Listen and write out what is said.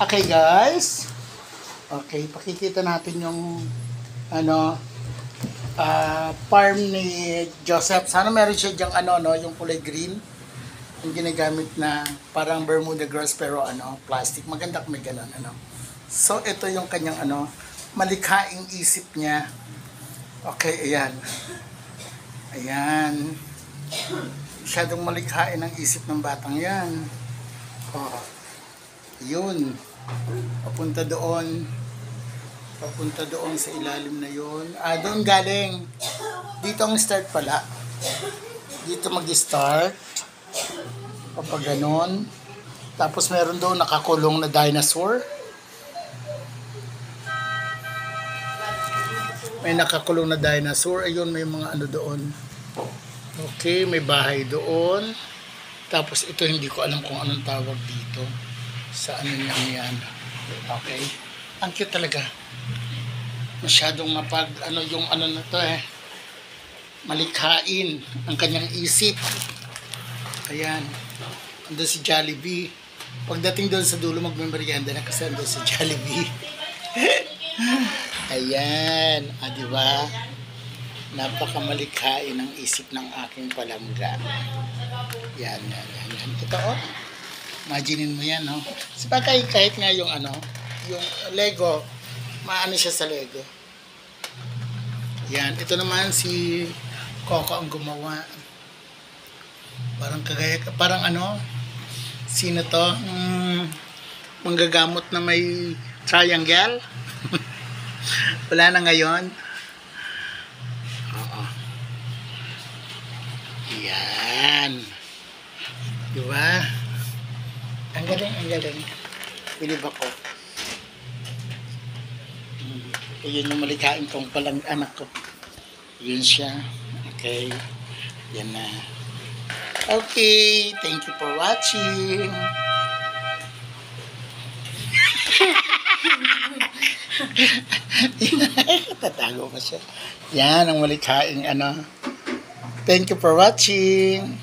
Okay guys. Okay, pakikita natin yung ano farm ni Joseph. Sana meron siya diyang yung kulay green. Yung ginagamit na parang Bermuda grass pero plastic. Maganda kung may ganun So ito yung kanyang malikhaing isip niya. Okay, ayan. Ayan. Masyadong malikhain ang isip ng batang yan. Oh. Yun. Papunta doon sa ilalim na yun. Doon galing. Dito ang start pala. Dito mag-start. Kapag ganon. Tapos meron doon nakakulong na dinosaur. May nakakulong na dinosaur. Ayun, may mga doon. Okay, may bahay doon. Tapos ito hindi ko alam kung anong tawag dito. Sa niya yan. Okay. Ang cute talaga. Masyadong yung na to malikhain ang kanyang isip. Ayan. Andun si Jollibee. Pagdating doon sa dulo, magmemorianda na kasi andun si Jollibee. Ayan. Diba? Napakamalikhain ang isip ng aking palangga. Yan. Ito Imaginin mo yan, no? Sabagay, kahit nga yung yung Lego, maano siya sa Lego. Yan, ito naman si Coco ang gumawa. Parang sino to? Manggagamot na may triangle. Wala na ngayon. Oo. Yan. Diba? Ang galing. Bilib ako. Yun yung malikhain kong palang anak ko. Yun siya. Okay. Yan na. Okay. Thank you for watching. Tatago pa siya. Yan ang malikhaing Thank you for watching.